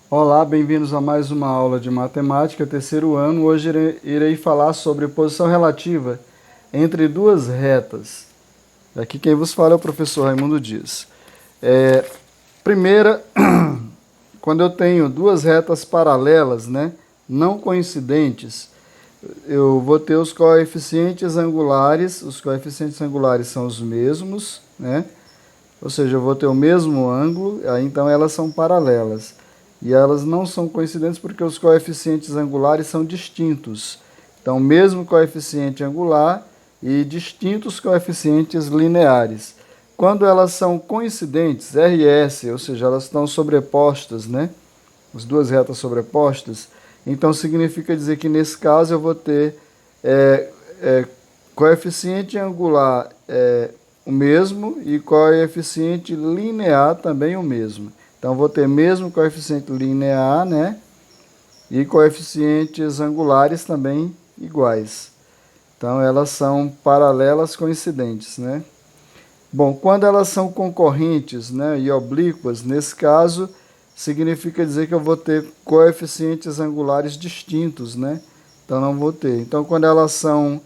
Olá, bem-vindos a mais uma aula de matemática, terceiro ano. Hoje irei falar sobre posição relativa entre duas retas. Aqui quem vos fala é o professor Raimundo Dias. Primeira, quando eu tenho duas retas paralelas, né, não coincidentes, eu vou ter os coeficientes angulares. Os coeficientes angulares são os mesmos, né? Ou seja, eu vou ter o mesmo ângulo, aí então elas são paralelas. E elas não são coincidentes porque os coeficientes angulares são distintos. Então, mesmo coeficiente angular e distintos coeficientes lineares. Quando elas são coincidentes, RS, ou seja, elas estão sobrepostas, né? As duas retas sobrepostas, então significa dizer que nesse caso eu vou ter é, é, coeficiente angular o mesmo e coeficiente linear também o mesmo. Então vou ter mesmo coeficiente linear, né? E coeficientes angulares também iguais. Então elas são paralelas coincidentes, né? Bom, quando elas são concorrentes, né, e oblíquas, nesse caso, significa dizer que eu vou ter coeficientes angulares distintos, né? Então não vou ter. Então quando elas são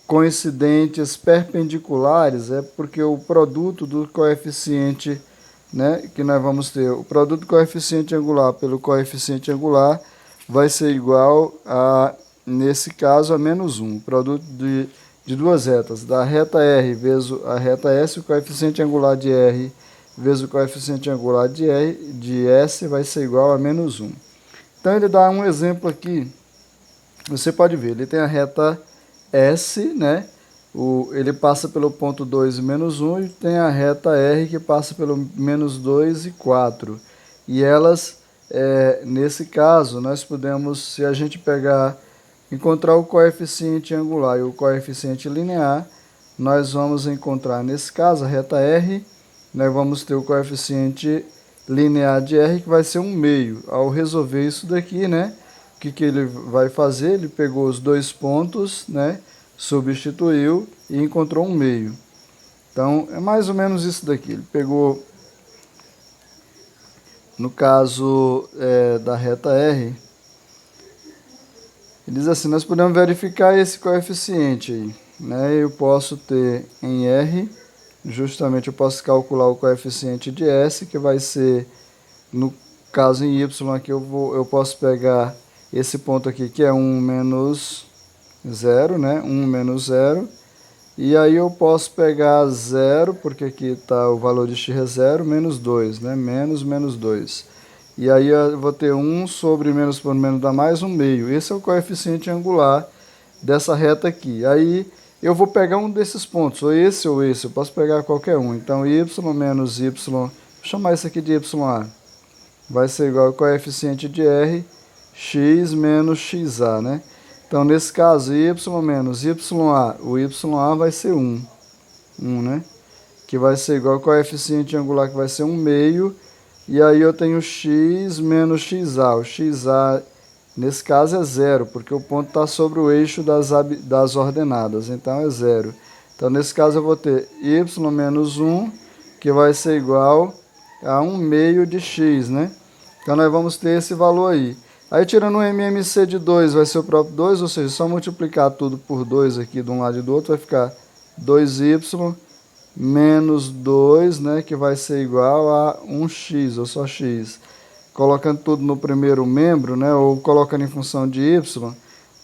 coincidentes perpendiculares, é porque o produto do coeficiente, né, que nós vamos ter, o produto do coeficiente angular pelo coeficiente angular vai ser igual a, nesse caso, a menos 1. O produto de duas retas, da reta R vezes a reta S, o coeficiente angular de R vezes o coeficiente angular de S vai ser igual a menos 1. Então ele dá um exemplo aqui, você pode ver, ele tem a reta S, né? Ele passa pelo ponto 2 e menos 1, e tem a reta R que passa pelo menos 2 e 4. E elas, nesse caso, nós podemos, se a gente encontrar o coeficiente angular e o coeficiente linear, nós vamos encontrar, nesse caso, a reta R, nós vamos ter o coeficiente linear de R, que vai ser 1/2. Ao resolver isso daqui, né? O que ele vai fazer? Ele pegou os dois pontos, né? Substituiu e encontrou 1/2. Então, é mais ou menos isso daqui. Ele pegou, no caso da reta R, ele diz assim, nós podemos verificar esse coeficiente aí, né? Eu posso ter em R, justamente eu posso calcular o coeficiente de S, que vai ser, no caso em Y aqui, eu posso pegar esse ponto aqui, que é 1 menos 0, né? 1 menos 0. E aí eu posso pegar 0, porque aqui está o valor de x é 0, menos 2, né? Menos 2. E aí eu vou ter 1 sobre menos por menos dá mais 1/2. Esse é o coeficiente angular dessa reta aqui. Aí eu vou pegar um desses pontos, ou esse, eu posso pegar qualquer um. Então y menos y, vou chamar isso aqui de ya, vai ser igual ao coeficiente de r, x menos xa, né? Então, nesse caso, y menos ya, o ya vai ser 1, né? Que vai ser igual ao coeficiente angular, que vai ser 1/2, e aí eu tenho x menos xa. O xa, nesse caso, é 0, porque o ponto está sobre o eixo das ordenadas, então é 0. Então, nesse caso, eu vou ter y menos 1, que vai ser igual a 1/2 de x, né? Então, nós vamos ter esse valor aí. Aí, tirando o MMC de 2, vai ser o próprio 2, ou seja, só multiplicar tudo por 2 aqui de um lado e do outro, vai ficar 2y menos 2, né, que vai ser igual a 1x, ou só x. Colocando tudo no primeiro membro, né, ou colocando em função de y,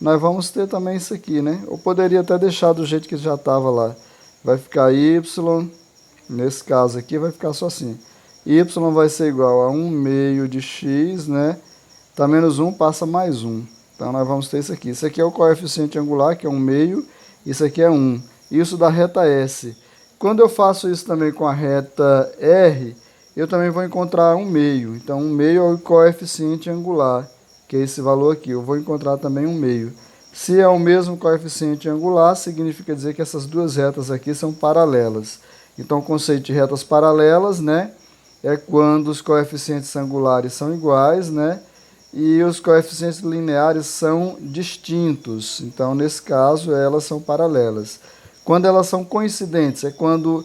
nós vamos ter também isso aqui, né? Eu poderia até deixar do jeito que já estava lá. Vai ficar y, nesse caso aqui, vai ficar só assim. Y vai ser igual a 1/2 de x, né? Tá menos 1, passa mais 1. Então, nós vamos ter isso aqui. Isso aqui é o coeficiente angular, que é 1/2. Isso aqui é 1. Isso da reta S. Quando eu faço isso também com a reta R, eu também vou encontrar 1/2. Então, 1/2 é o coeficiente angular, que é esse valor aqui. Eu vou encontrar também 1/2. Se é o mesmo coeficiente angular, significa dizer que essas duas retas aqui são paralelas. Então, o conceito de retas paralelas, né, é quando os coeficientes angulares são iguais, né, e os coeficientes lineares são distintos. Então, nesse caso, elas são paralelas. Quando elas são coincidentes, é quando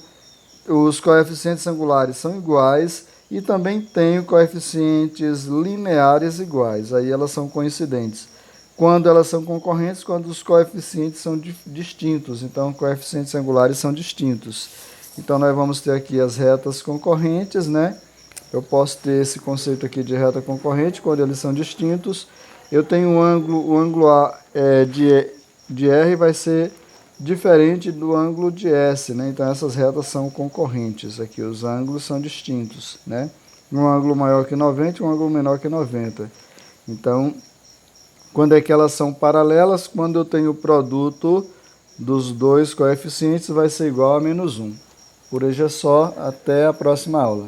os coeficientes angulares são iguais E também tenho coeficientes lineares iguais, aí elas são coincidentes. Quando elas são concorrentes, quando os coeficientes são distintos, então coeficientes angulares são distintos. Então nós vamos ter aqui as retas concorrentes, né? Eu posso ter esse conceito aqui de reta concorrente, quando eles são distintos. Eu tenho o ângulo A de R vai ser diferente do ângulo de S, né? Então essas retas são concorrentes aqui, os ângulos são distintos, né? Um ângulo maior que 90 e um ângulo menor que 90. Então, quando é que elas são paralelas? Quando eu tenho o produto dos dois coeficientes vai ser igual a -1. Por hoje é só, até a próxima aula.